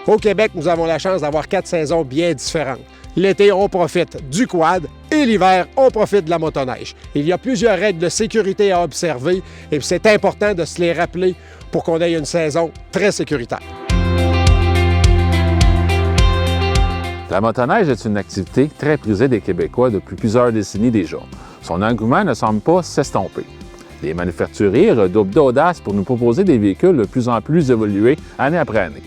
Au Québec, nous avons la chance d'avoir 4 saisons bien différentes. L'été, on profite du quad et l'hiver, on profite de la motoneige. Il y a plusieurs règles de sécurité à observer et c'est important de se les rappeler pour qu'on ait une saison très sécuritaire. La motoneige est une activité très prisée des Québécois depuis plusieurs décennies déjà. Son engouement ne semble pas s'estomper. Les manufacturiers redoublent d'audace pour nous proposer des véhicules de plus en plus évolués année après année.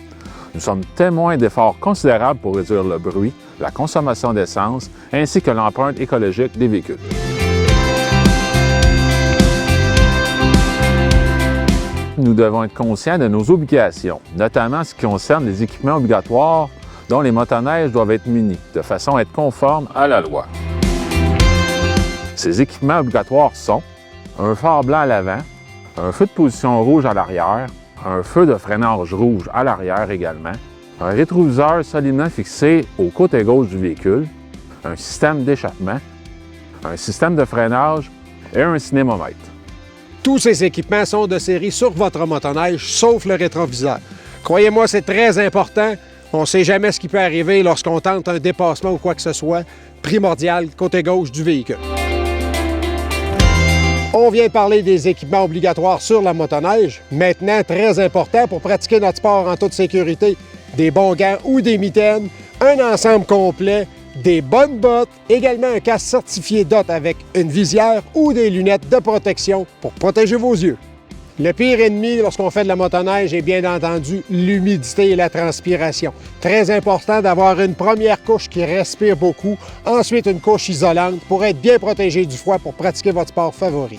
Nous sommes témoins d'efforts considérables pour réduire le bruit, la consommation d'essence ainsi que l'empreinte écologique des véhicules. Nous devons être conscients de nos obligations, notamment en ce qui concerne les équipements obligatoires dont les motoneiges doivent être munis, de façon à être conformes à la loi. Ces équipements obligatoires sont un phare blanc à l'avant, un feu de position rouge à l'arrière, un feu de freinage rouge à l'arrière également, un rétroviseur solidement fixé au côté gauche du véhicule, un système d'échappement, un système de freinage et un cinémomètre. Tous ces équipements sont de série sur votre motoneige, sauf le rétroviseur. Croyez-moi, c'est très important. On ne sait jamais ce qui peut arriver lorsqu'on tente un dépassement ou quoi que ce soit. Primordial, côté gauche du véhicule. On vient parler des équipements obligatoires sur la motoneige. Maintenant, très important pour pratiquer notre sport en toute sécurité. Des bons gants ou des mitaines, un ensemble complet, des bonnes bottes, également un casque certifié DOT avec une visière ou des lunettes de protection pour protéger vos yeux. Le pire ennemi lorsqu'on fait de la motoneige est bien entendu l'humidité et la transpiration. Très important d'avoir une première couche qui respire beaucoup, ensuite une couche isolante pour être bien protégé du froid pour pratiquer votre sport favori.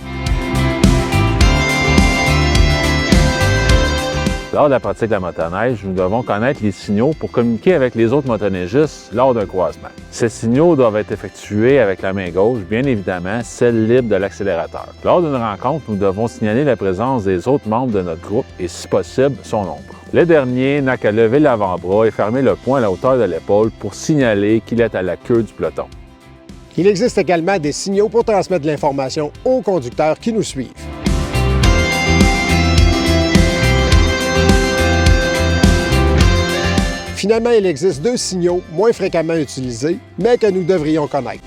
Lors de la pratique de la motoneige, nous devons connaître les signaux pour communiquer avec les autres motoneigistes lors d'un croisement. Ces signaux doivent être effectués avec la main gauche, bien évidemment, celle libre de l'accélérateur. Lors d'une rencontre, nous devons signaler la présence des autres membres de notre groupe et, si possible, son nombre. Le dernier n'a qu'à lever l'avant-bras et fermer le poing à la hauteur de l'épaule pour signaler qu'il est à la queue du peloton. Il existe également des signaux pour transmettre de l'information aux conducteurs qui nous suivent. Finalement, il existe 2 signaux moins fréquemment utilisés, mais que nous devrions connaître.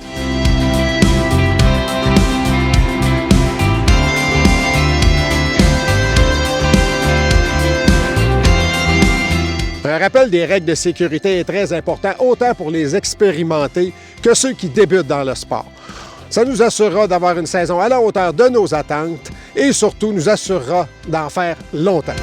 Un rappel des règles de sécurité est très important, autant pour les expérimentés que ceux qui débutent dans le sport. Ça nous assurera d'avoir une saison à la hauteur de nos attentes et surtout nous assurera d'en faire longtemps.